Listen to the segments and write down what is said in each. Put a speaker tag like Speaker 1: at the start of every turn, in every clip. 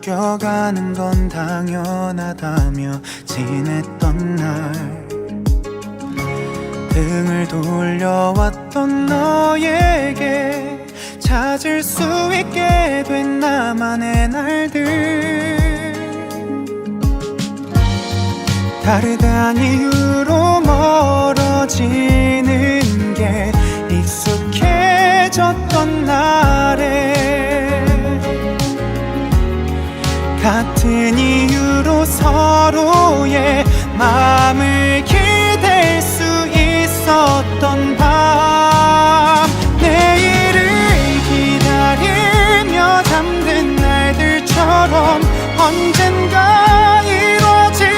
Speaker 1: 바뀌어가는 건 당연하다며 지냈던 날, 등을 돌려왔던 너에게 찾을 수 있게 된 나만의 날들, 다르단 이유로 멀어지는 게 익숙해졌던 날에 같은 이유로 서로의 마음을 기댈 수 있었던 밤, 내일을 기다리며 잠든 날들처럼 언젠가 이루어질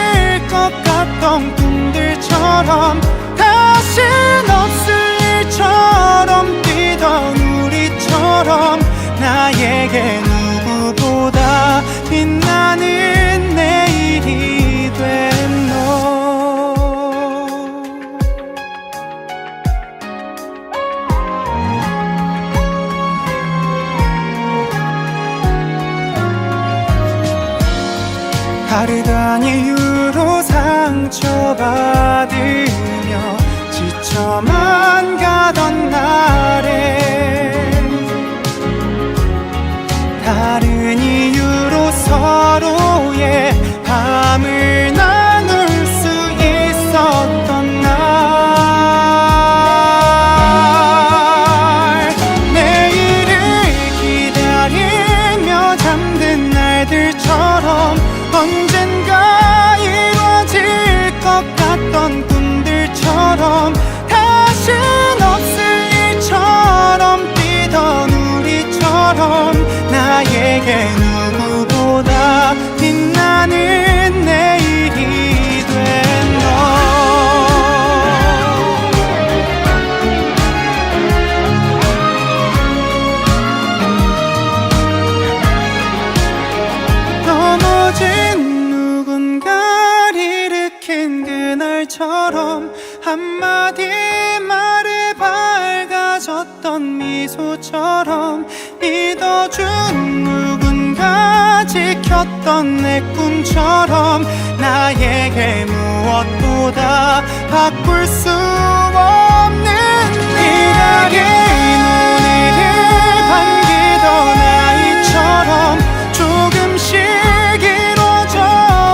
Speaker 1: 것 같던 꿈들처럼 다신 없을 일처럼 뛰던 우리처럼 나에게 누구보다 빛나는 내일이 된 너. 다르단 이유로 상처받으며 지쳐만 가던 날에 다른 이유로 서로의 밤을 나눌 수 있었던 날, 내일을 기다리며 잠든 날들처럼 언젠가 이루어질 것 같던 꿈들처럼 다신 없을 일처럼 뛰던 우리처럼 나에게 누구보다 빛나는 내일이 된 너. 넘어진 누군가를 일으킨 그날처럼 한마디 말에 밝아졌던 미소처럼 믿어준 누군가 지켰던 내 꿈처럼 나에게 무엇보다 바꿀 수 없는 기다린 우리를 반기던 아이처럼 조금씩 이루어져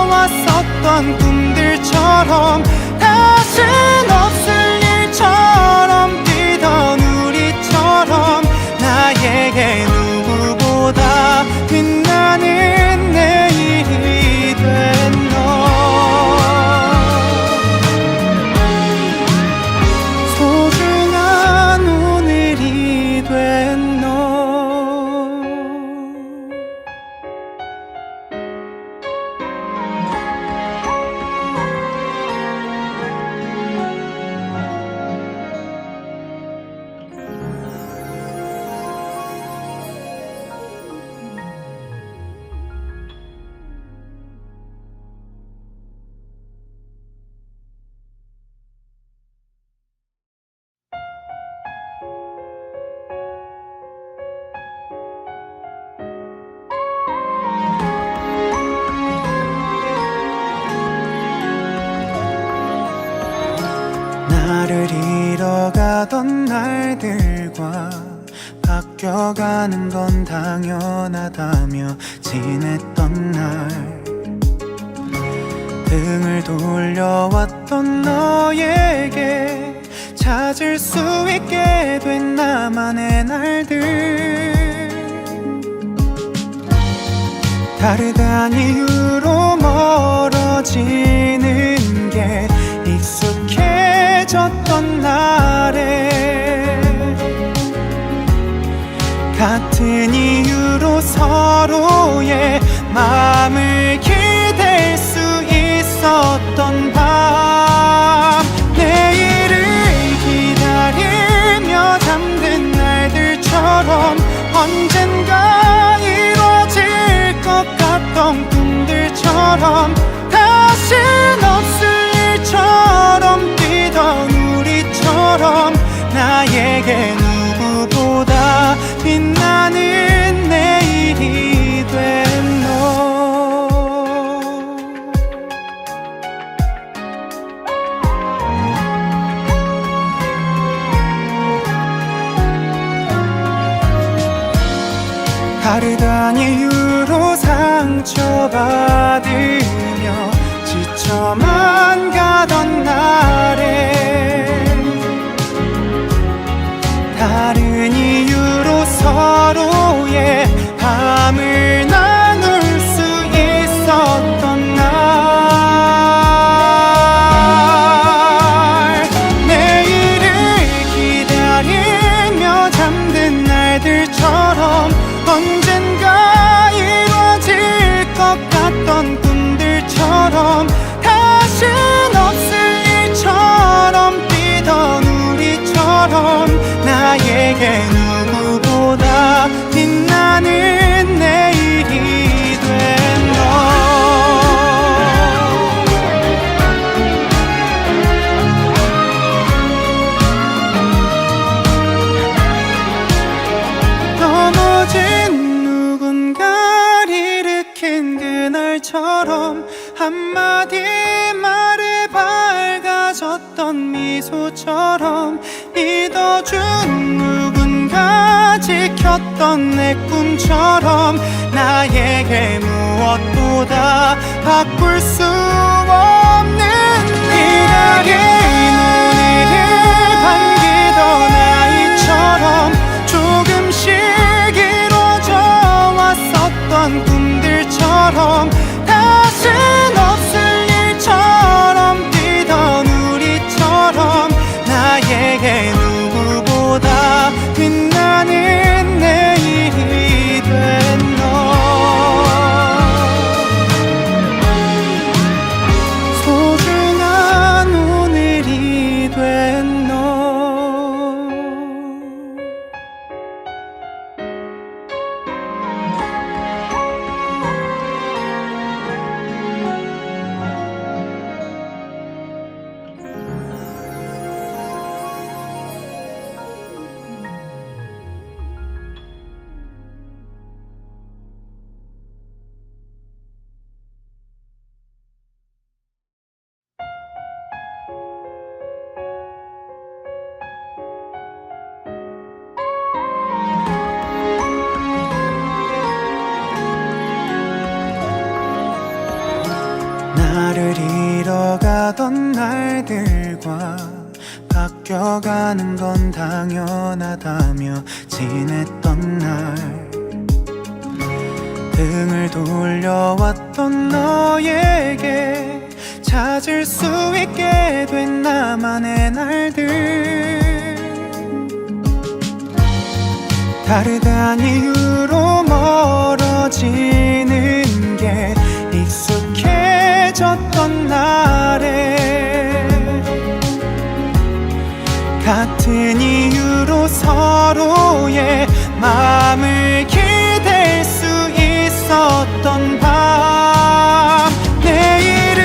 Speaker 1: 왔었던 꿈들처럼 다신 없을 일처럼 뛰던 우리처럼 나에게 누구보다 빛나는 내일이 된 너. 소중한 오늘이 된 너. 나를 잃어가던 날들과 바뀌어가는 건 당연하다며 지냈던 날, 등을 돌려왔던 너에게 찾을 수 있게 된 나만의 날들, 다르단 이유로 멀어지는 게 익숙해졌던 날에 같은 이유로 서로의 마음을 기댈 수 있었던 밤, 내일을 기다리며 잠든 날들처럼 언젠가 이루어질 것 같던 꿈들처럼 다신 없을 일처럼 뛰던 우리처럼 나에게 누구보다 빛나는 내일이 된 너. 다르단 이유로 상처받으며 지쳐만 가던 날에 다른 이유로 서로의 밤을 나눌 수 있었던 날 내일을 기다리며 잠든 날들처럼 언젠가 이루어질 것 같던 꿈들처럼 다신 없을 일처럼 뛰던 우리처럼 나에게 누구보다 빛나는 내일이 된 너 넘어진 누군가를 일으킨 그날처럼 한마디 말에 밝아졌던 미소처럼 믿어준 누군가 지켰던 내 꿈처럼 나에게 무엇보다 바꿀 수 없는 기다린 오늘을 반기던 아이처럼 조금씩 이루어져 왔었던 꿈들처럼 다신 없을 일처럼 뛰던 우리처럼 나에게 누구보다 빛나는 내일이 된 너 소중한 오늘이 된 너 나를 잃어가던 날들과 바뀌어가는 건 당연하다며 지냈던 날 등을 돌려왔던 너에게 찾을 수 있게 된 나만의 날들 다르단 이유로 멀어지는 게 익숙해졌던 날에 같은 이유로 서로의 마음을 기댈 수 있었던 밤 내일을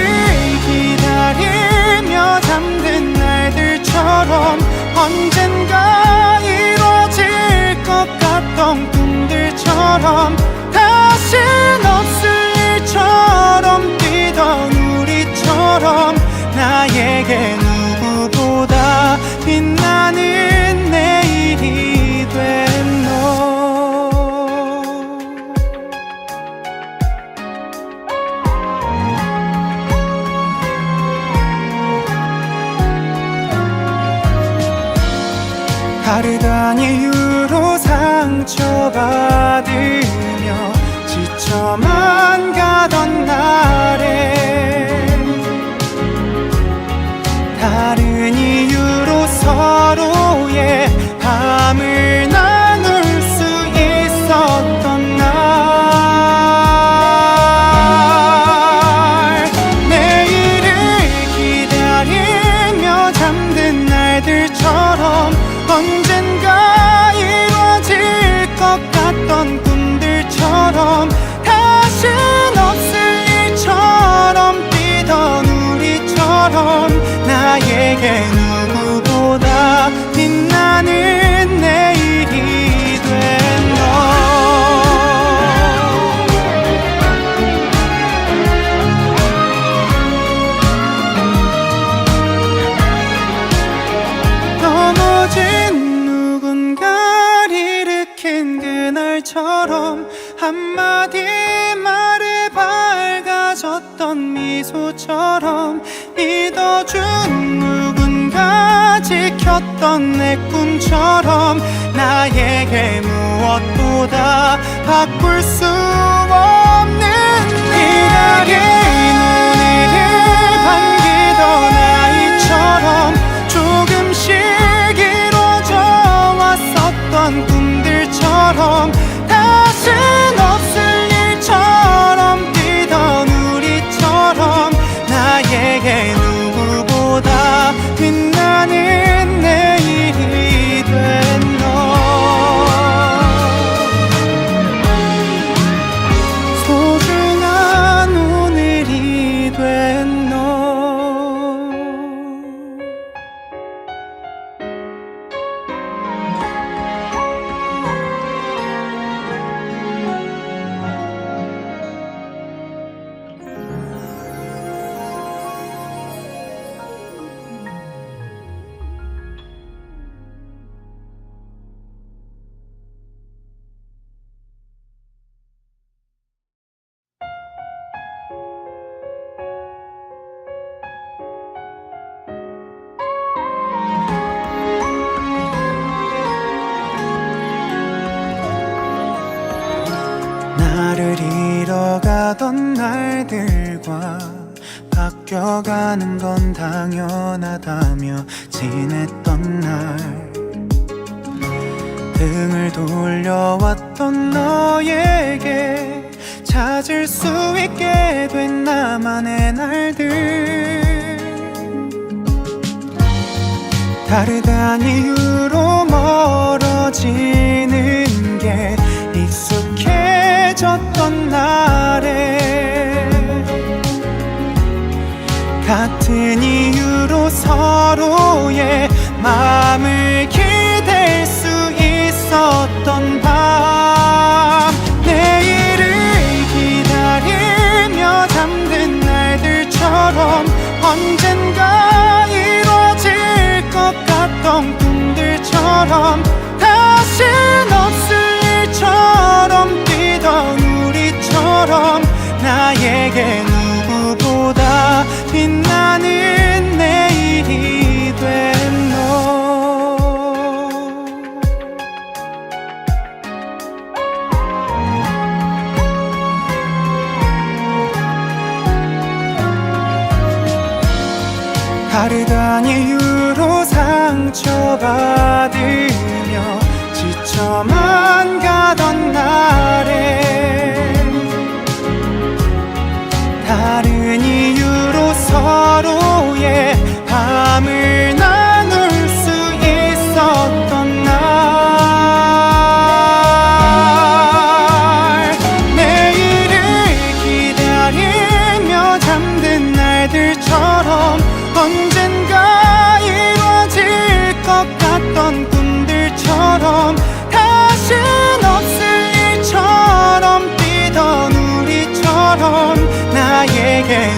Speaker 1: 기다리며 잠든 날들처럼 언젠가 이루어질 것 같던 꿈들처럼 다신 없을 일처럼 뛰던 우리처럼 나에게 누구보다 빛나는 내일이 된 너 다르단 이유로 상처받으며 지쳐만 가던 날에 다른 이유로 서로의 밤을 나눌 수 있었던 날 내일을 기다리며 잠든 날들처럼 언젠가 이루어질 것 같던 그날처럼 한마디 말에 밝아졌던 미소처럼 믿어준 누군가 지켰던 내 꿈처럼 나에게 무엇보다 바꿀 수 없는 기다린 오늘을 반기던 아이처럼 조금씩 이루어져 왔었던 꿈들처럼 다신 없을 일처럼 뛰던 우리처럼 나에게 누구보다 빛나는 내일이 된 너 소중한 오늘이 된 너 나를 잃어가던 날들과 바뀌어가는 건 당연하다며 지냈던 날 등을 돌려왔던 너에게 찾을 수 있게 된 나만의 날들 다르단 이유로 멀어지는 게 익숙해졌던 날에 같은 이유로 서로의 마음을 기댈 수 있었던 밤 내일을 기다리며 잠든 날들처럼 언젠가 이루어질 것 같던 꿈들처럼 다신 없을 일처럼 뛰던 우리처럼 나에게 누구보다 빛나는 내일이 된 너 다르단 이유로 상처받으며 지쳐만 가던 날에 다른 이유로 서로의 밤을 나눌 수 있었던 날 내일을 기다리며 잠든 날들처럼 언젠가 이루어질 것 같던 꿈들처럼 다신 없을 일처럼 뛰던 우리처럼 나에게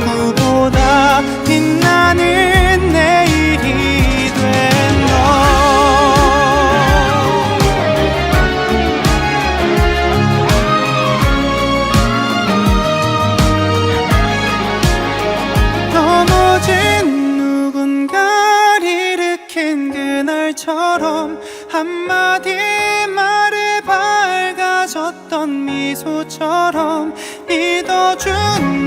Speaker 1: 누구보다 빛나는 내일이 된 너 넘어진 누군가를 일으킨 그날처럼 한마디 말에 밝아졌던 미소처럼 믿어준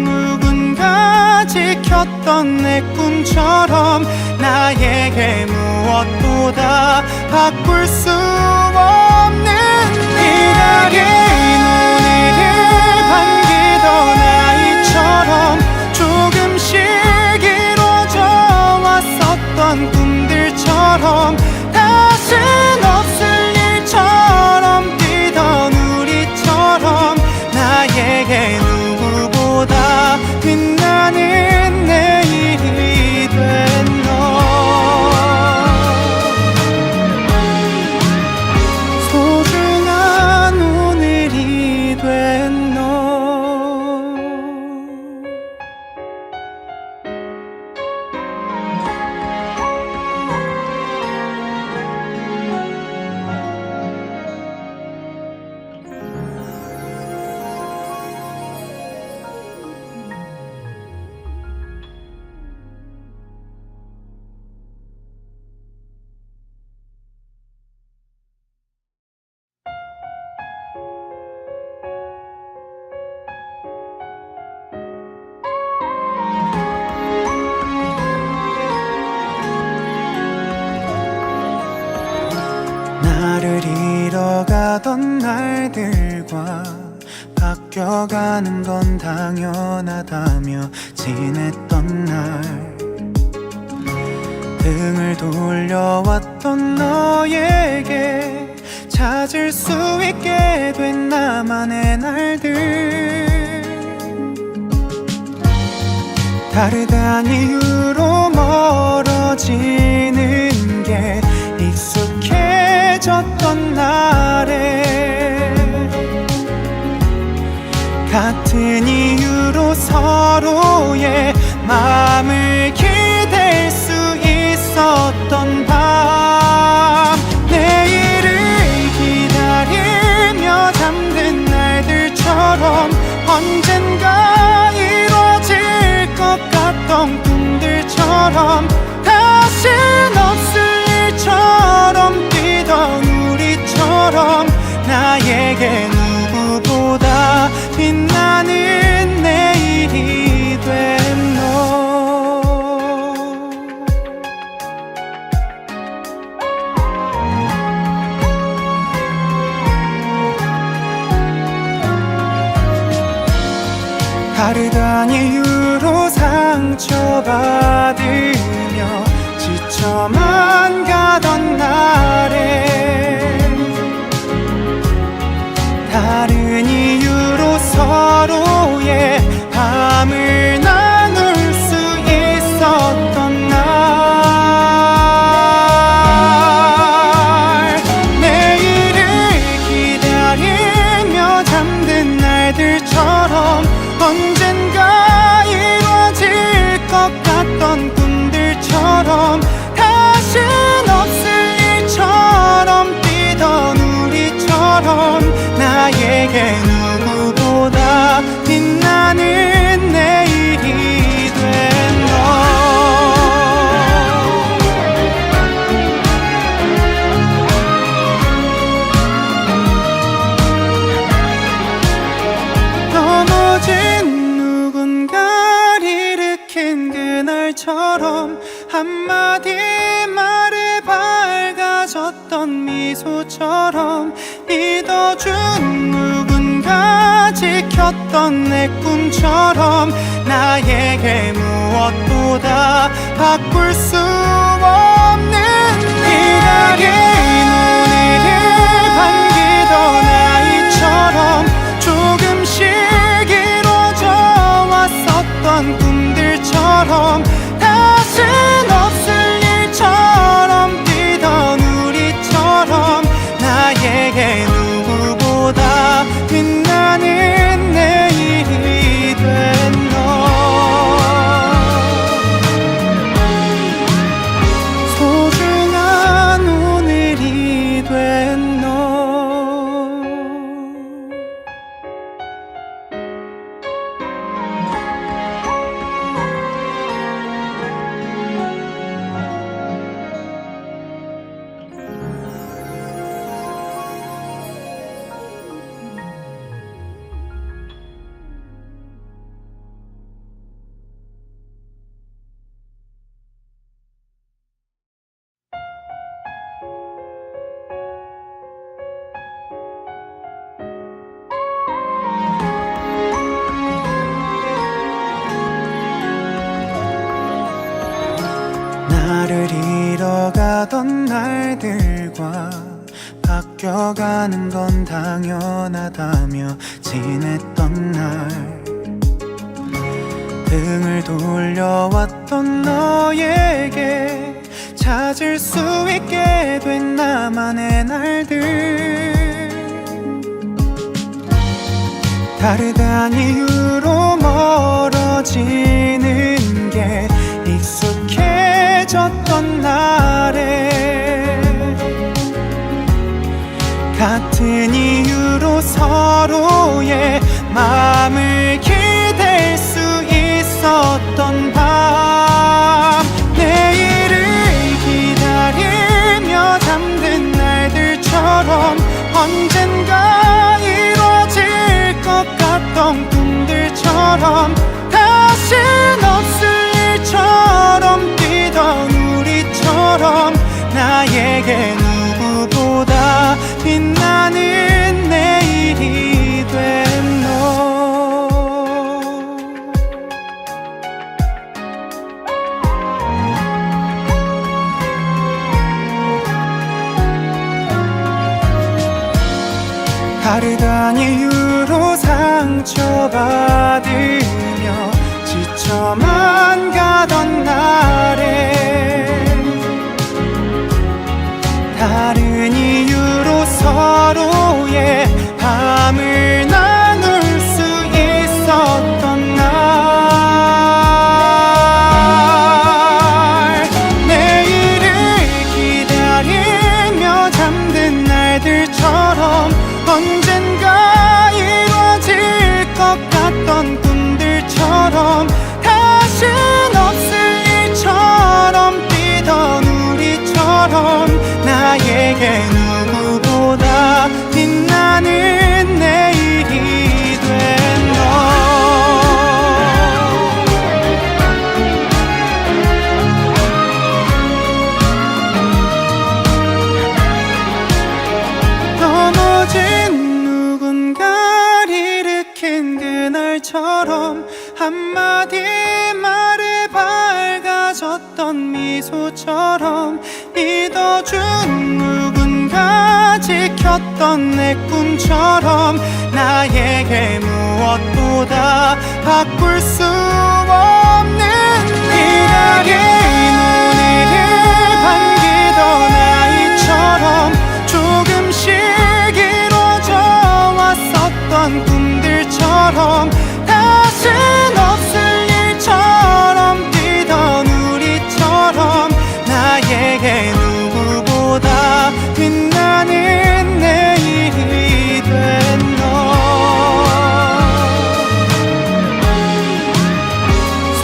Speaker 1: 누군가 지켰던 내 꿈처럼 나에게 무엇보다 바꿀 수 없는 기다린 오늘을 반기던 아이처럼 조금씩 이루어져 왔었던 꿈들처럼 다신 없을 일처럼 뛰던 우리처럼 나에게 누구보다 빛나는 내일이 된 너 날들과 바뀌어가는 건 당연하다며 지냈던 날, 등을 돌려왔던 너에게 찾을 수 있게 된 나만의 날들, 다르단 이유로 멀어지는 게 익숙해졌던 날에 같은 이유로 서로의 마음을 기댈 수 있었던 밤, 내일을 기다리며 잠든 날들처럼 언젠가 이루어질 것 같던 꿈들처럼 다신 없을 일처럼 뛰던 우리처럼 나에게 누구보다 빛나는 내일이 된 너. 다르단 이유로 상처받으며 지쳐만 가던 날에 다른 이유로 서로의 밤을 나눌 수 있었던 날, 내일을 기다리며 잠든 날들처럼 언젠가 이루어질 것 같던 꿈들처럼 다신 없을 일처럼 뛰던 우리처럼 나에게 누구보다 빛나는 내일이 된 너. 넘어진 누군가를 일으킨 그날처럼 한마디 말에 밝아졌던 미소처럼 믿어준 누군가 지켰던 내 꿈처럼 나에게 무엇보다 바꿀 수 없는 기다린 우리를 반기던 아이처럼 조금씩 이루어져 왔었던 꿈들처럼 다신 없을 일처럼 뛰던 우리처럼 나에게 누구보다 빛나는 내일이 된 너. 소중한 오늘이 된 너. 나를 잃어가던 날들과 바뀌어가는 건 당연하다며 지냈던 날, 등을 돌려왔던 너에게 찾을 수 있게 된 나만의 날들, 다르단 이유로 멀어지는 게 익숙해졌던 날에 같은 이유로 서로의 마음을 기댈 수 있었던 밤, 내일을 기다리며 잠든 날들처럼 언젠가 이루어질 것 같던 꿈들처럼 다신 없을 일처럼 뛰던 우리처럼 나에게 누구보다 빛나는 내 다르단 이유로 상처받으며 지쳐만 가던 날에 다른 이유로 서로의 밤을 나눌 수 있었던 날 내일을 기다리며 잠든 날들처럼 언젠가 이루어질 것 같던 꿈들처럼 다신 없을 일처럼 뛰던 우리처럼 나에게 누구보다 빛나는 내일이 된 너 넘어진 누군가를 일으킨 그날처럼 한마디 말에 밝아졌던 미소처럼 믿어준 누군가 지켰던 내 꿈처럼 나에게 무엇보다 바꿀 수 없는 기다린 오늘을 반기던 아이처럼 조금씩 이루어져 왔었던 꿈들처럼 다신 없을 일처럼 뛰던 우리처럼 나에게 누구보다 빛나는 내일이 된 너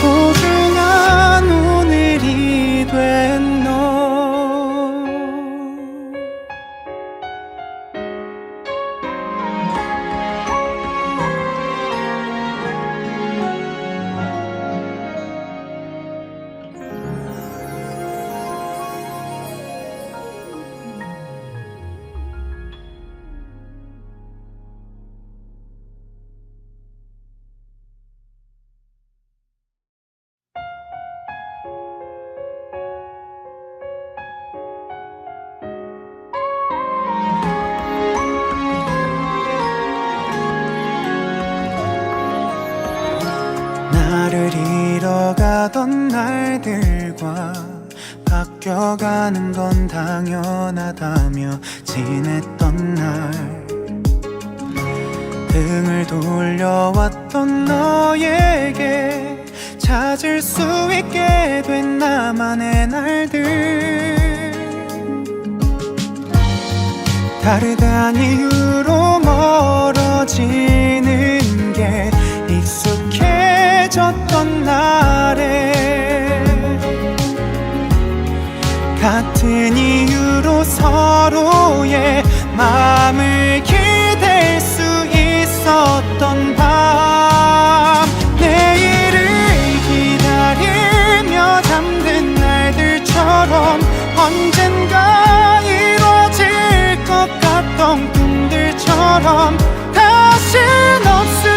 Speaker 1: 소중한 오늘이 된 너 나를 잃어가던 날들과 바뀌어가는 건 당연하다며 지냈던 날 등을 돌려왔던 너에게 찾을 수 있게 된 나만의 날들 다르단 이유로 멀어지는 게 익숙해졌던 날에 같은 이유로 서로의 마음을 기댈 수 있었던 밤 내일을 기다리며 잠든 날들처럼 언젠가 이루어질 것 같던 꿈들처럼 다신 없을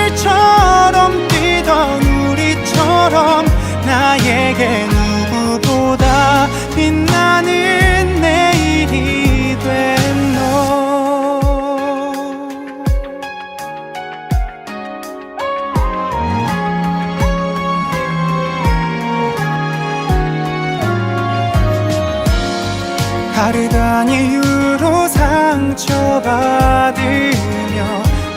Speaker 1: 일처럼 뛰던 우리처럼 나에게 누구보다 빛나는 내일이 된 너 다르단 이유로 상처받으며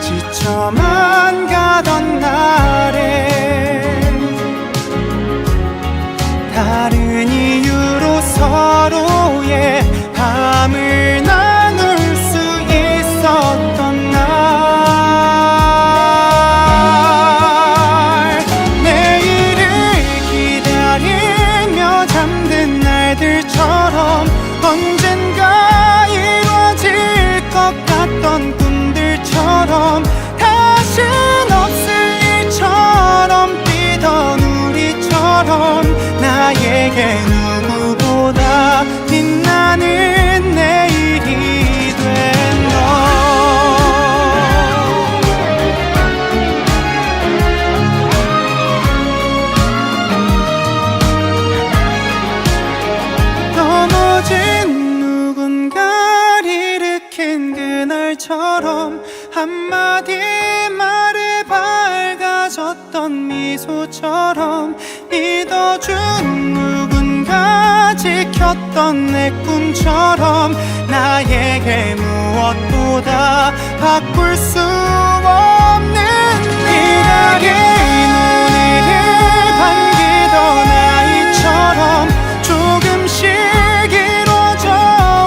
Speaker 1: 지쳐만 가던 날에 다른 이유로 서로의 밤을 나눌 수 있었던 날 내일을 기다리며 잠든 날들처럼 언젠가 이루어질 것 같던 꿈 불빛처럼 한마디 말에 밝아졌던 미소처럼 믿어준 누군가 지켰던 내 꿈처럼 나에게 무엇보다 바꿀 수 없는 기다린 오늘을 반기던 아이처럼 조금씩 이루어져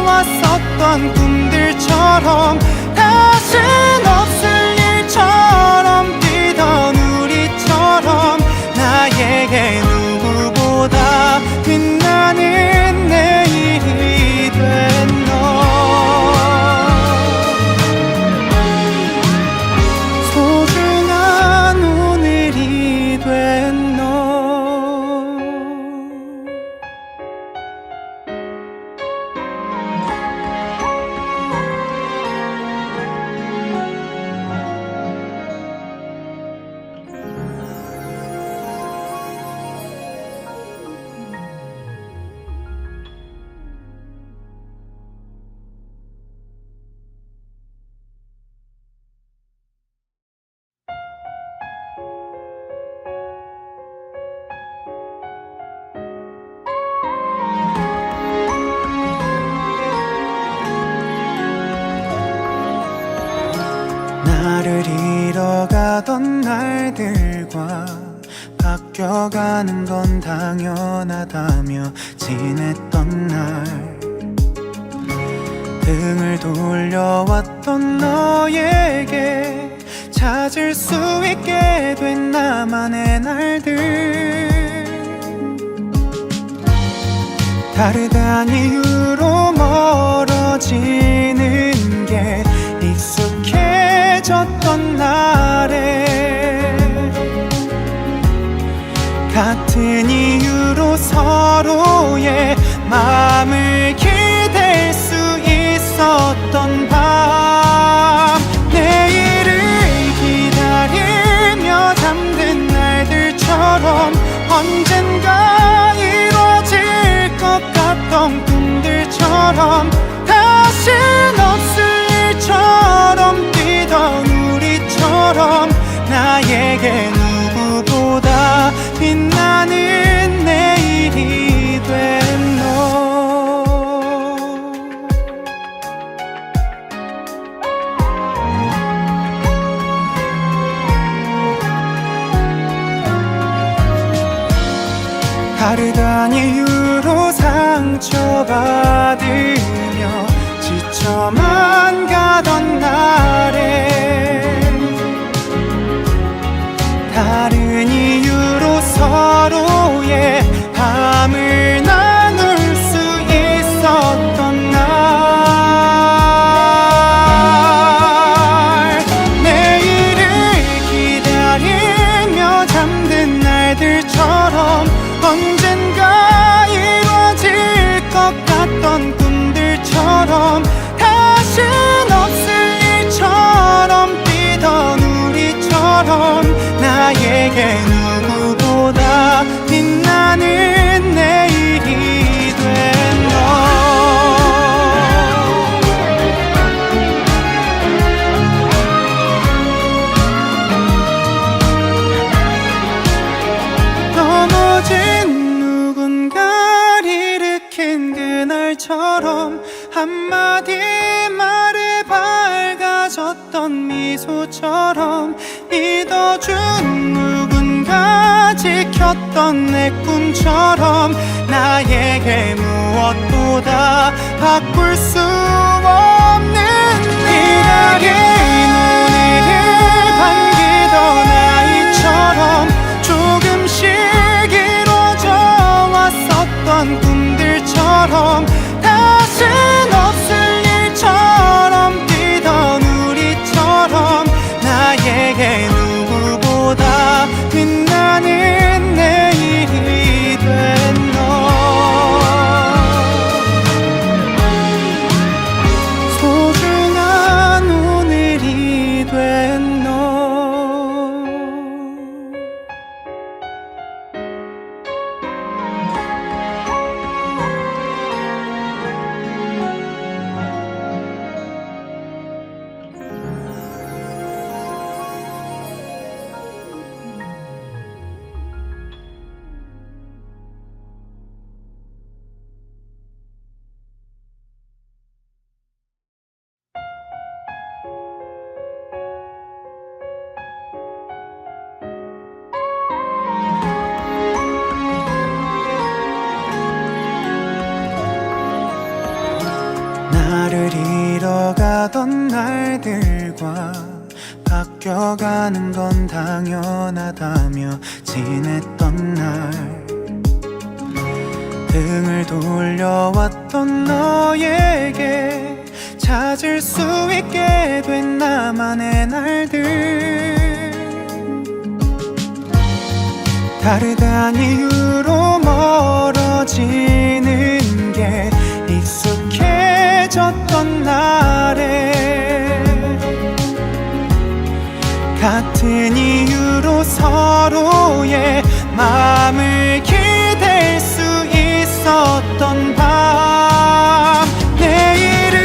Speaker 1: 왔었던 꿈들처럼 다신 없을 일처럼 뛰던 우리처럼 나에게 누구보다 빛나는 내일이 된 너 소중한 오늘이 된 너 나를 잃어가던 날들과 바뀌어가는 건 당연하다며 지냈던 날 등을 돌려왔던 너에게 찾을 수 있게 된 나만의 날들 다르단 이유로 멀어지는 게 익숙해졌던 날에 같은 이유로 서로의 마음을 기댈 수 있었던 밤 내일을 기다리며 잠든 날들처럼 언젠가 이루어질 것 같던 꿈들처럼 다신 없을 일처럼 뛰던 우리처럼 나에게 누구보다 빛나는 내일이 된 너 다르단 이유로 상처받으며 지쳐만 가던 날에 다른 이유로 서로의 밤을 나눌 수 있었던 날 내일을 기다리며 잠든 날들처럼 언젠가 이루어질 것 같던 꿈들처럼 다신 없을 일처럼 뛰던 우리처럼 나에게 누구보다 빛나는 내일이 된 너 넘어진 누군가를 일으킨 그날처럼 한마디 말에 밝아졌던 미소처럼 믿어준 누군가 지켰던 내 꿈처럼 나에게 무엇보다 바꿀 수 없는 기다린 오늘을 반기던 아이처럼 조금씩 이루어져 왔었던 꿈들처럼 다신 없을 일처럼 뛰던 우리처럼 나에게 누구보다 빛나는 내일이 된 너 소중한 오늘이 된 너 바뀌어가는 건 당연하다며 지냈던 날, 등을 돌려왔던 너에게 찾을 수 있게 된 나만의 날들, 다르단 이유로 멀어지는 게 익숙해졌던 날에 같은 이유로 서로의 마음을 기댈 수 있었던 밤, 내일을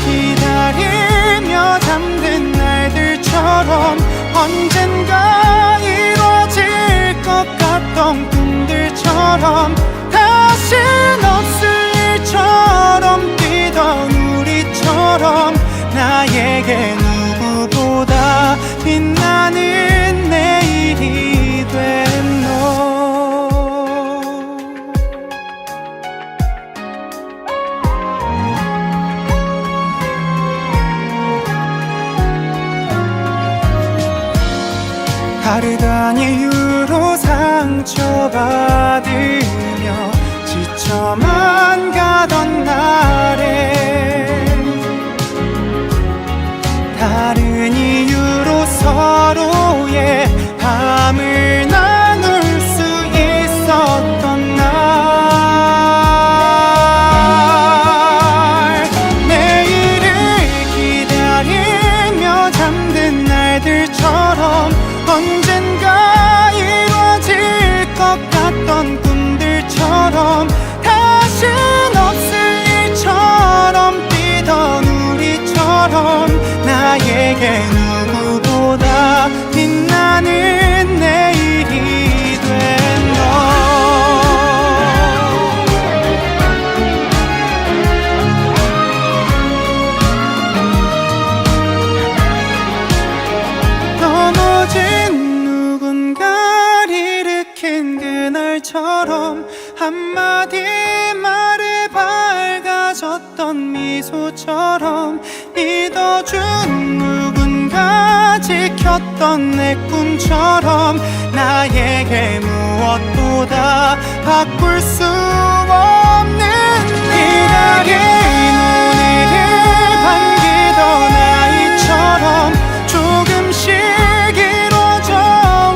Speaker 1: 기다리며 잠든 날들처럼 언젠가 이뤄질 것 같던 꿈들처럼 다신 없을 일처럼 뛰던 우리처럼 나에게 누구보다 빛나는 내일이 된 너. 다르단 이유로 상처받으며 지쳐만 가던 날에 다른 이유로 서로의 밤을 나눌 수 있었던 날, 내일을 기다리며 잠든 날들처럼 언젠가 이뤄질 것 같던 꿈들처럼 다신 없을 일처럼 뛰던 우리처럼 나에게 누구보다 빛나는 내일이 된 너. 넘어진 누군가를 일으킨 그날처럼 한마디 말에 밝아졌던 미소처럼 믿어준 누군가 지켰던 내 꿈처럼 나에게 무엇보다 바꿀 수 없는 기다린 오늘을 반기던 아이처럼 조금씩 이루어져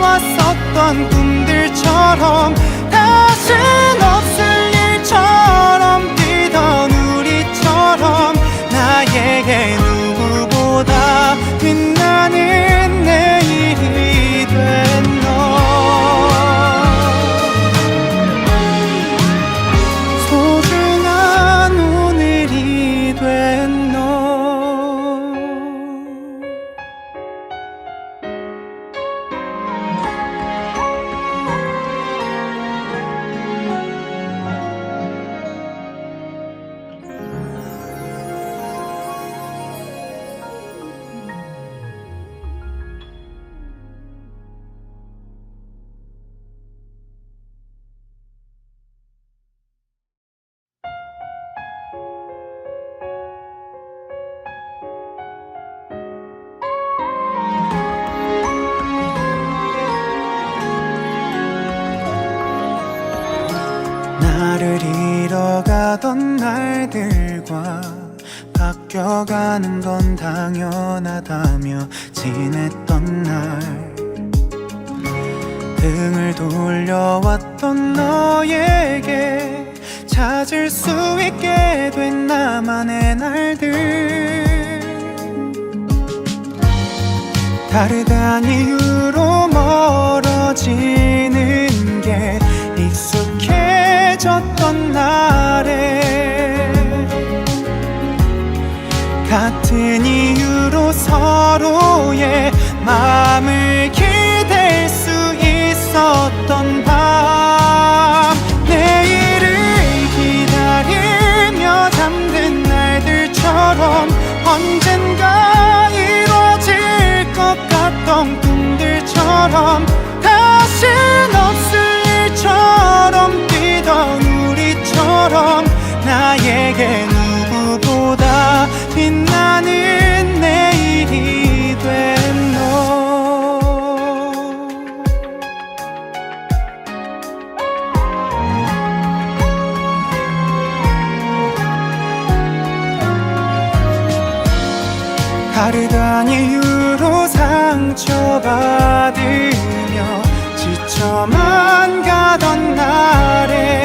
Speaker 1: 왔었던 꿈들처럼 다신 없을 일처럼 뛰던 우리처럼 나에게 누구보다 빛나는 내일이 된 너. 소중한 오늘이 된 너. 나를 잃어가던 날들과 바뀌어가는 건 당연하다며 지냈던 날, 등을 돌려왔던 너에게 찾을 수 있게 된 나만의 날들, 다르단 이유로 멀어지는 게 익숙해졌던 날에 같은 이유로 서로의 마음을 기댈 수 있었던 밤, 내일을 기다리며 잠든 날들처럼 언젠가 이뤄질 것 같던 꿈들처럼 다신 없을 일처럼 뛰던 우리처럼 나에게 누구보다 빛나는 내일이 된 너. 상처받으며 지쳐만 가던 날에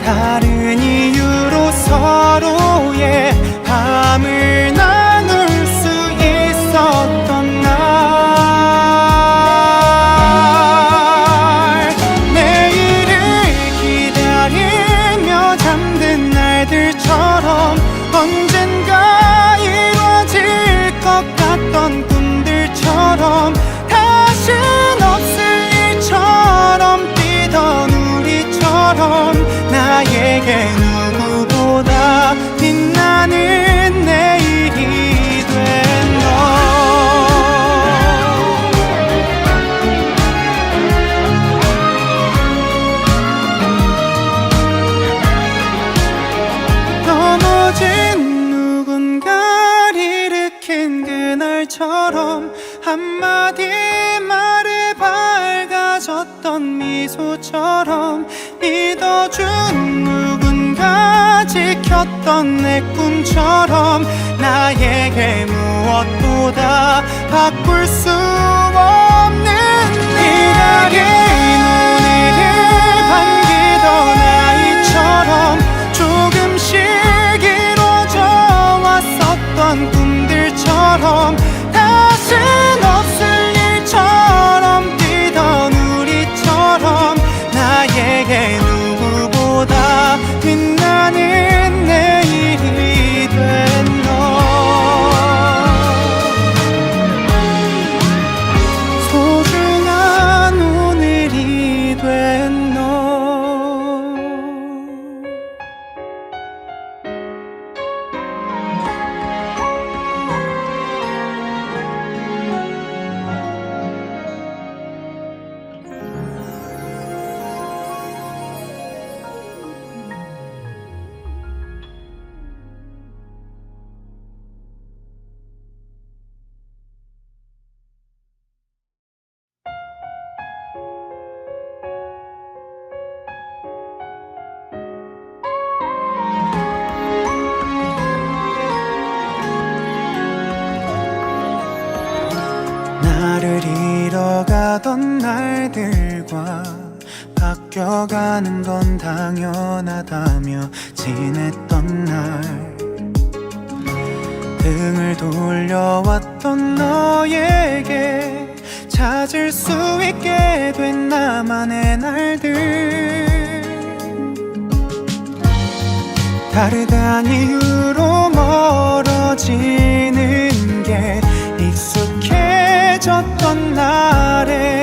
Speaker 1: 다른 이유로 서로의 밤을 나눌 수 있었던 날 내일을 기다리며 잠든 날들처럼 언젠가 이루어질 것 같던 꿈들처럼 다신 없을 일처럼 뛰던 우리처럼 나에게 누구보다 빛나는 내일이 된 너 넘어진 누군가를 일으킨 그날처럼 한마디 말에 밝아졌던 미소처럼 믿어준 누군가 지켰던 내 꿈처럼 나에게 무엇보다 바꿀 수 없는 기다린 오늘을 반기던 아이처럼 조금씩 이루어져 왔었던 꿈들처럼 다신 없을 일처럼 뛰던 우리처럼 나에게 누구보다 빛나는 내일이 된 너 소중한 오늘이 된 너 나를 잃어가던 날들과 바뀌어가는 건 당연하다며 지냈던 날 등을 돌려왔던 너에게 찾을 수 있게 된 나만의 날들 다르단 이유로 멀어지는 게 익숙해졌던 날에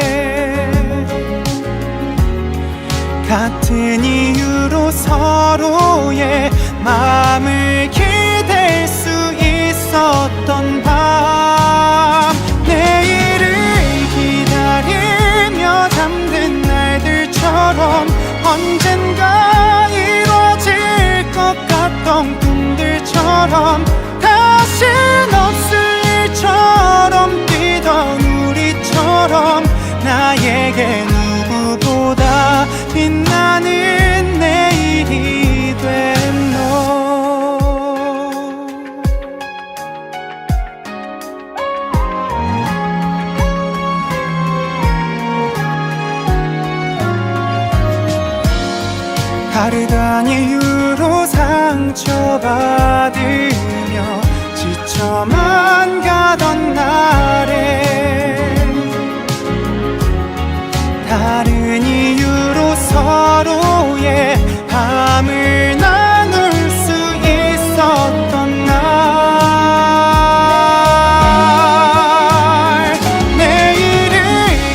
Speaker 1: 같은 이유로 서로의 마음을 기댈 수 있었던 밤 내일을 기다리며 잠든 날들처럼 언젠가 이루어질 것 같던 꿈들처럼 다신 없을 일처럼 뛰던 우리처럼 나에게 누구보다 빛나는 내일이 된 너 다르단 이유로 상처받으며 지쳐만 가던 날에 다른 이유로 서로의 밤을 나눌 수 있었던 날 내일을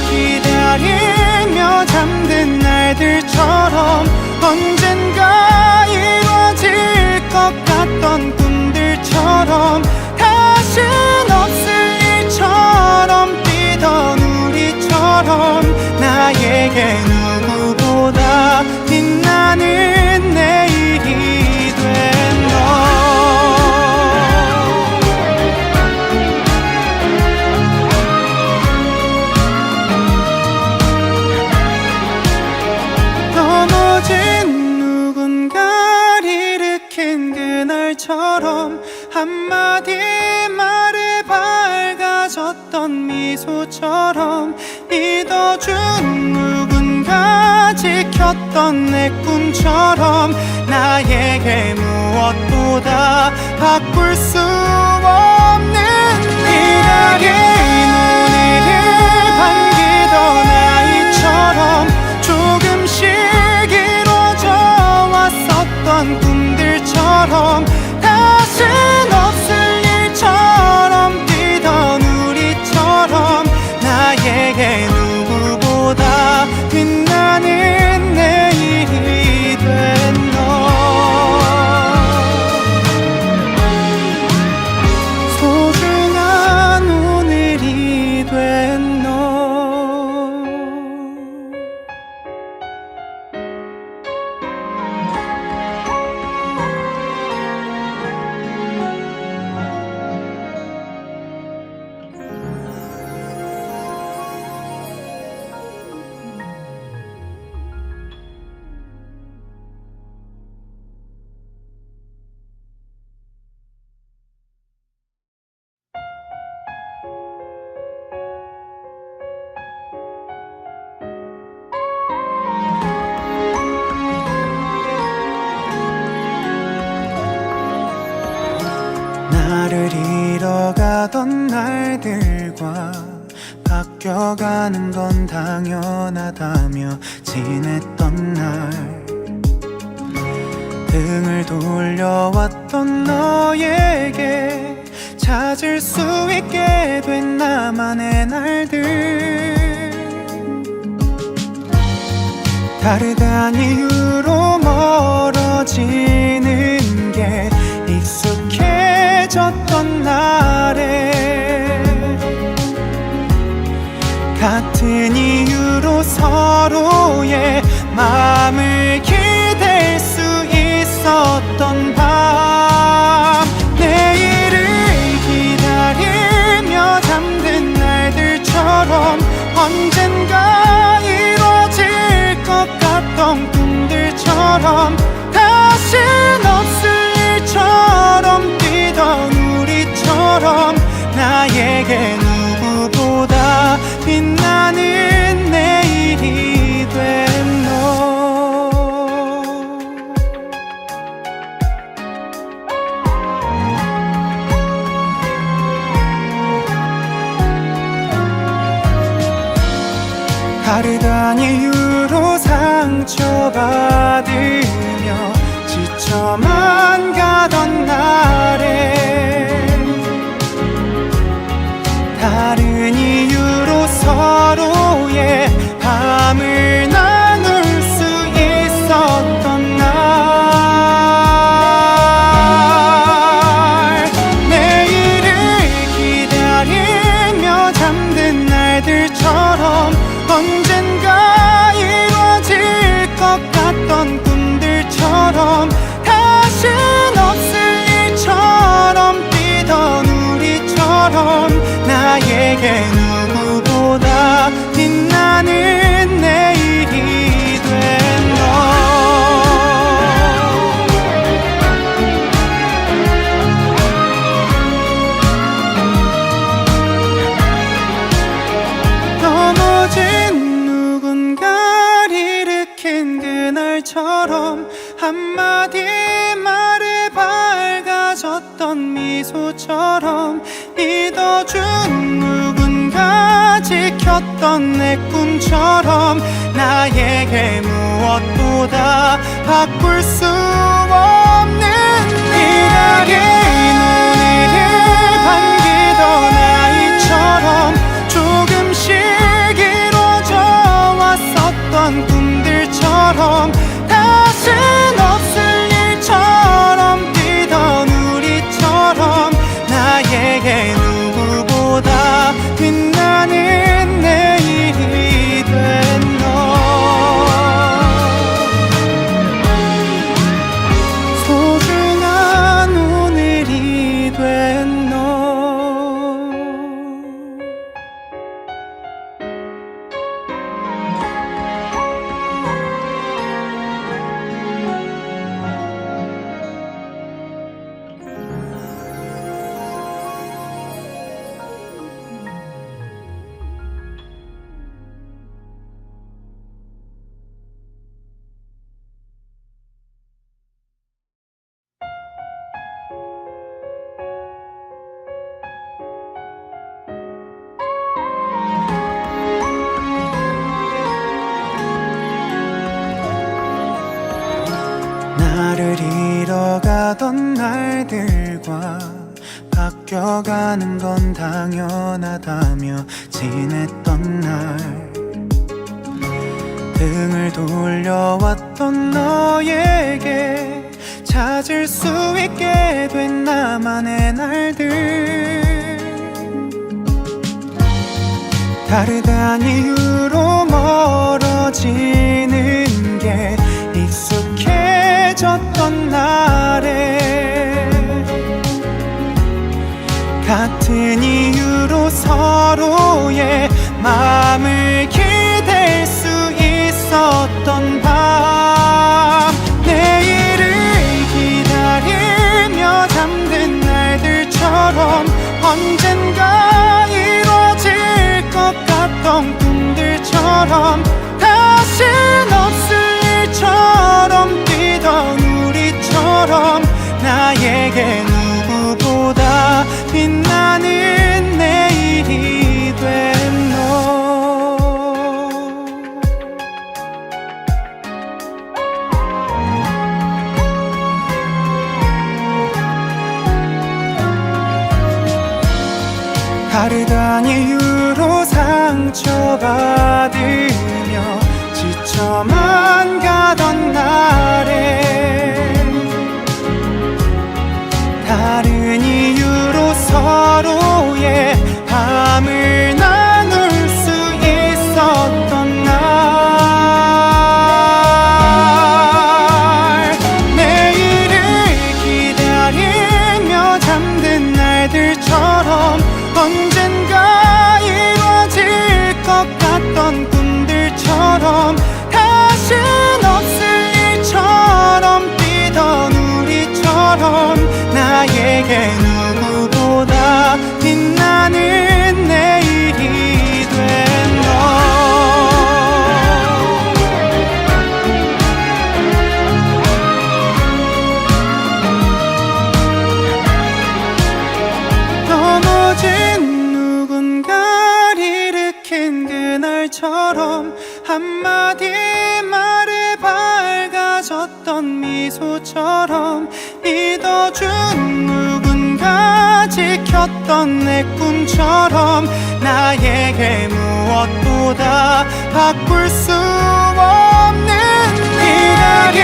Speaker 1: 기다리며 잠든 날들처럼 언젠가 이루어질 것 같던 꿈들처럼 다신 있었던 미소처럼 믿어준 누군가 지켰던 내 꿈처럼 나에게 무엇보다 바꿀 수 없는 기다린 우리를 반기던 아이처럼 조금씩 이루어져 왔었던 꿈들처럼 다신 없을 일처럼 뛰던 우리처럼 나에게 누구보다 빛나는 내일이 된 너 소중한 오늘이 된 너 나를 잃어가던 날들과 바뀌어가는 건 당연하다며 지냈던 날 등을 돌려왔던 너에게 찾을 수 있게 된 나만의 날들 다르단 이유로 멀어지는 게 익숙해졌던 날에 같은 이유로 서로의 마음을 기댈 수 있었던 밤 내일을 기다리며 잠든 날들처럼 언젠가 이루어질 것 같던 꿈들처럼 다신 없을 일처럼 뛰던 우리처럼 나에게 누구보다 빛나는 내일이 된 너 다르단 이유로 상처받으며 지쳐만 가던 날에 다른 이유로 서로의 밤을 나눌 수 있었던 날 내일을 기다리며 잠든 날들처럼 언젠가 이루어질 것 같던 꿈들처럼 다신 없을 일처럼 뛰던 우리처럼 나에게 누구보다 빛나는 내일이 된 너 넘어진 누군가를 일으킨 그날처럼 한마디 말에 밝아졌던 미소처럼 믿어준 누군가 지켰던 내 꿈처럼 나에게 무엇보다 바꿀 수 없는 기다린 우리를 반기던 아이처럼 조금씩 이루어져 왔었던 꿈들처럼 다신 없을 일처럼 뛰던 우리처럼 나에게 누구보다 빛나는 내일이 된 너 소중한 오늘이 된 너 흘러가던 날들과 바뀌어가는 건 당연하다며 지냈던 날, 등을 돌려왔던 너에게 찾을 수 있게 된 나만의 날들, 다르단 이유로 멀어지는 게 익숙해졌던 날에 같은 이유로 서로의 마음을 기댈 수 있었던 밤, 내일을 기다리며 잠든 날들처럼 언젠가 이루어질 것 같던 꿈들처럼 다신 없을 일처럼 뛰던 우리처럼 나에게 누구보다 빛나는 내일이 된 너. 다르단 이유로 상처받으며 지쳐만 가던 날에 다른 이유로 서로의 밤을 나눌 수 있었던 날, 내일을 기다리며 잠든 날들처럼 언젠가 이루어질 것 같던 꿈들처럼 다신 없을 일처럼 뛰던 우리처럼 나에게 누구보다 빛나는 내일이 된 너. 넘어진 누군가를 일으킨 그날처럼 한마디 말에 밝아졌던 미소처럼 믿어준 누군가 지켰던 내 꿈처럼 나에게 무엇보다 바꿀 수 없는 기다린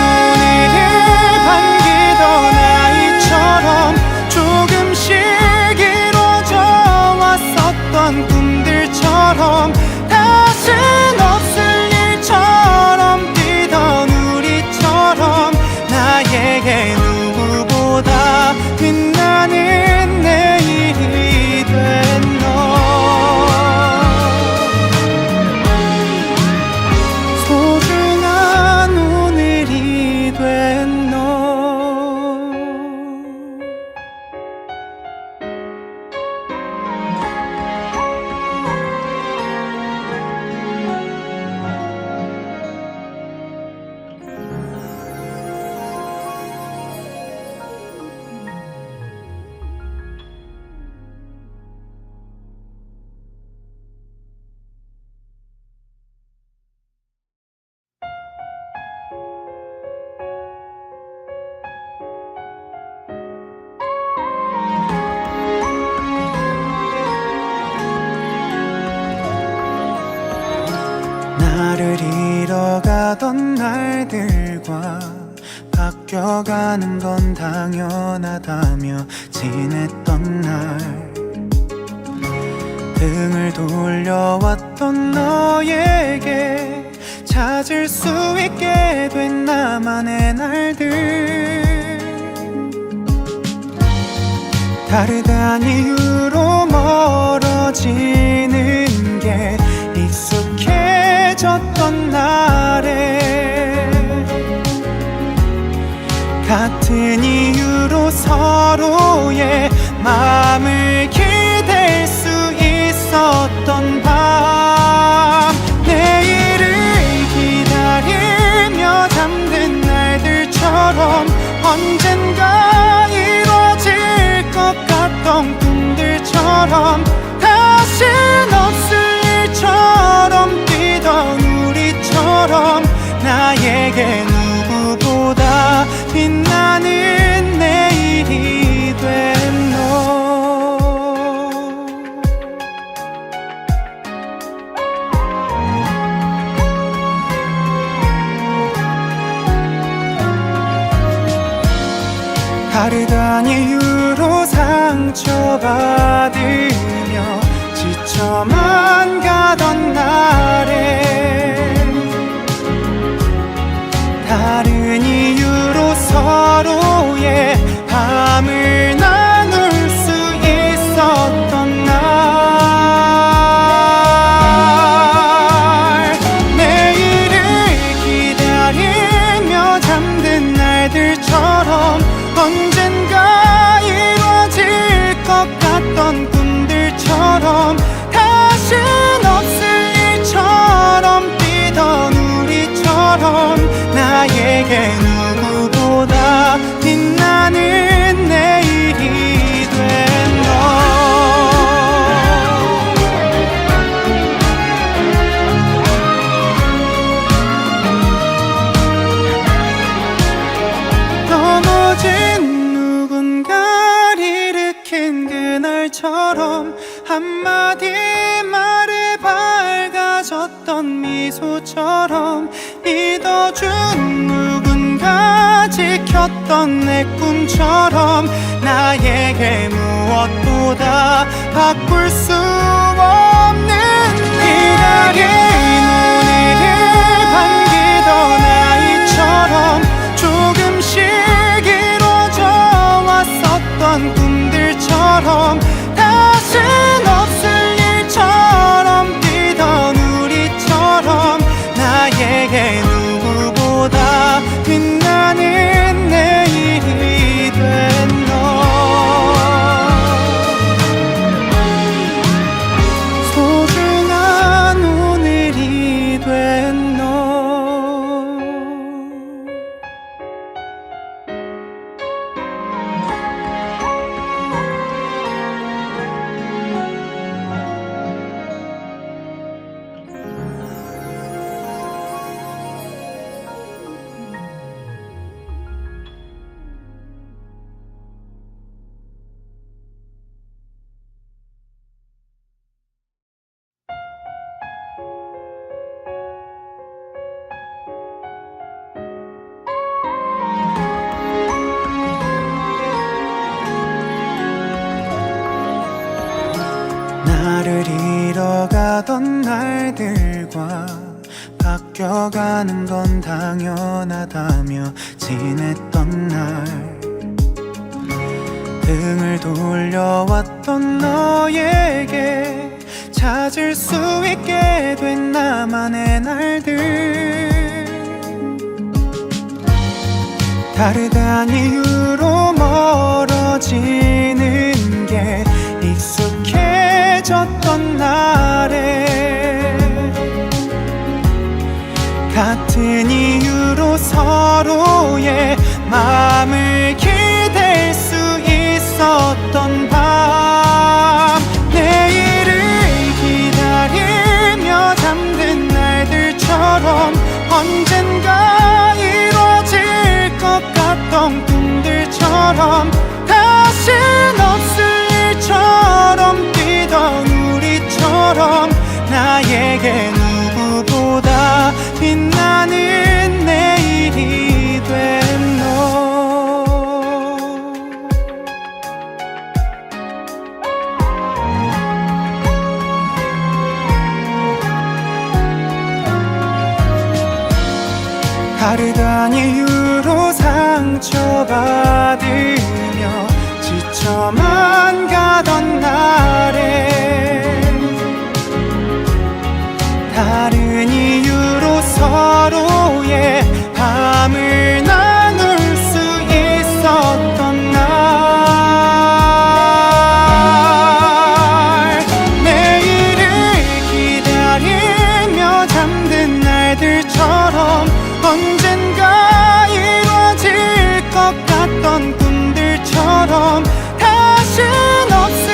Speaker 1: 오늘을 반기던 아이처럼 조금씩 이루어져 왔었던 꿈들처럼 다신 없을 일처럼 뛰던 우리처럼 나에게 누구보다 빛나는 내일이 된 너. 소중한 오늘이 된 너. 나를 잃어가던 날들과 바뀌어가는 건 당연하다며 지냈던 날, 등을 돌려왔던 너에게 찾을 수 있게 된 나만의 날들, 다르단 이유로 멀어지는 게 익숙해졌던 날에 같은 이유로 서로의 마음을 기댈 수 있었던 밤, 내일을 기다리며 잠든 날들처럼 언젠가 이루어질 것 같던 꿈들처럼 다신 없을 일처럼 뛰던 우리처럼 나에게 누구보다 빛나는 다르단 이유로 상처받으며 지쳐만 가던 날에 다른 이유로 서로의 밤을 나눌 수 있었던 날 내일을 기다리며 잠든 날들처럼 언젠가 이루어질 것 같던 꿈들처럼 다신 없을 일처럼 뛰던 우리처럼 나에게 누구보다 빛나는 내일이 된 너 넘어진 누군가를 일으킨 그날처럼 한마디 말에 밝아졌던 미소처럼 믿어준 누군가 지켰던 내 꿈처럼 나에게 무엇보다 바꿀 수 없는 기다린 오늘을 반기던 아이처럼 조금씩 이루어져 왔었던 꿈들처럼 다신 없을 일처럼 뛰던 우리처럼 나에게 누구보다 빛나는 내일이 된 너 소중한 오늘이 된 너 나를 잃어가던 날들과 바뀌어가는 건 당연하다며 지냈던 날 등을 돌려왔던 너에게 찾을 수 있게 된 나만의 날들 다르단 이유로 멀어지는 게 익숙해졌던 날에 같은 이유로 서로의 마음을 기댈 수 있었던 밤 내일을 기다리며 잠든 날들처럼 언젠가 이루어질 것 같던 꿈들처럼 다신 없을 일처럼 뛰던 우리처럼 나에게 누구보다 빛나는 내일이 된 너 다르단 이유로 상처받으며 지쳐만 가던 날에 다른 이유로 서로의 밤을 나눌 수 있었던 날 내일을 기다리며 잠든 날들처럼 언젠가 이루어질 것 같던 꿈들처럼 다신 없을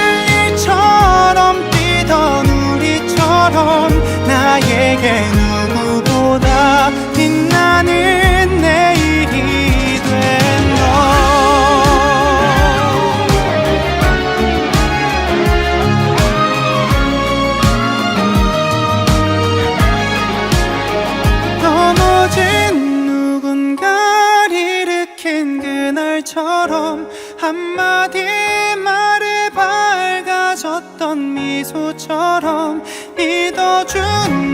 Speaker 1: 미소처럼 믿어준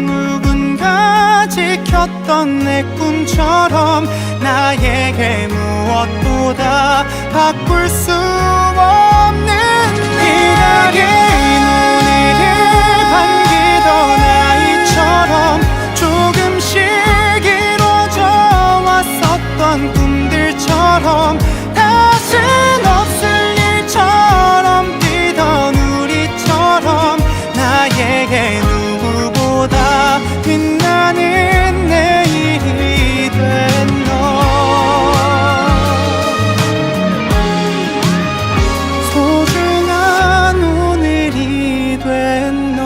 Speaker 1: 누군가 지켰던 내 꿈처럼 나에게 무엇보다 바꿀 수 없는 기다린 오늘을 반기던 아이처럼 조금씩 이루어져 왔었던 꿈들처럼 다신 없을 일처럼 뛰던 우리처럼 나에게 누구보다 빛나는 내일이 된 너 소중한 오늘이 된 너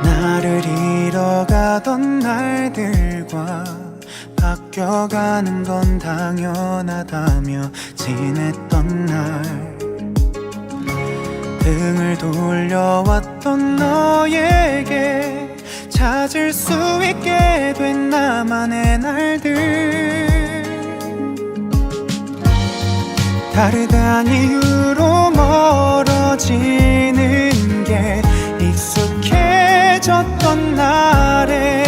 Speaker 1: 나를 잃어가던 날들과 바뀌어가는 건 당연하다며 지냈던 날 등을 돌려왔던 너에게 찾을 수 있게 된 나만의 날들 다르단 이유로 멀어지는 게 익숙해졌던 날에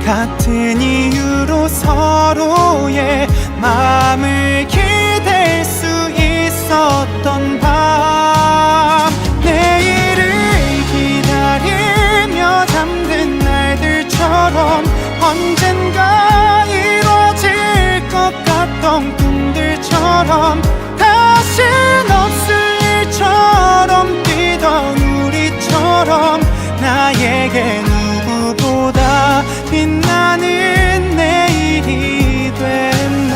Speaker 1: 같은 이유로 서로의 마음을 기댈 수 있었던 밤 내일을 기다리며 잠든 날들처럼 언젠가 이루어질 것 같던 꿈들처럼 다신 없을 일처럼 뛰던 우리처럼 나에게 누구보다 빛나는 내일이 된 너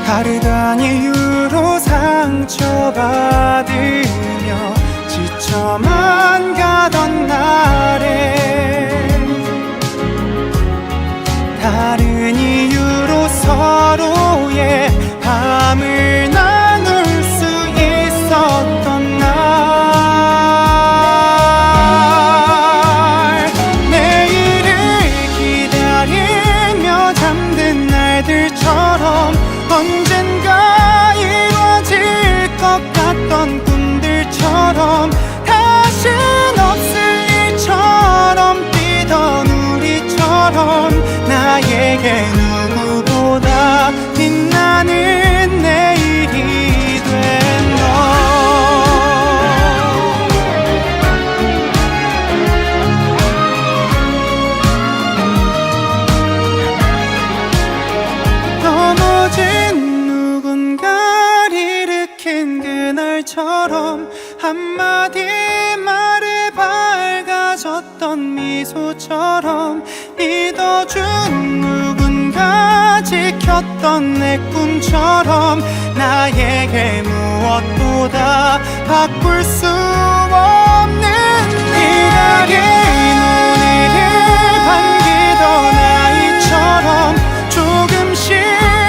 Speaker 1: 다르단 이유로 상처받으며 지쳐만 가던 날에 다른 이유로 서로의 밤을 나눌 수 있었던 날 내일을 기다리며 잠든 날들처럼 언젠가 이루어질 것 같던 꿈들처럼 다신 없을 일처럼 뛰던 우리처럼 나에게 누구보다 빛나는 내일이 된 너 넘어진 누군가를 일으킨 그날처럼 한마디 말에 밝아졌던 미소처럼 믿어준 누군가 지켰던 내 꿈처럼 나에게 무엇보다 바꿀 수 없는 기다린 오늘을 반기던 아이처럼 조금씩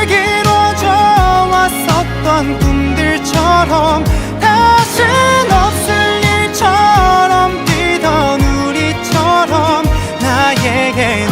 Speaker 1: 이루어져 왔었던 꿈들처럼 다신 없을 일처럼 뛰던 우리처럼 나에게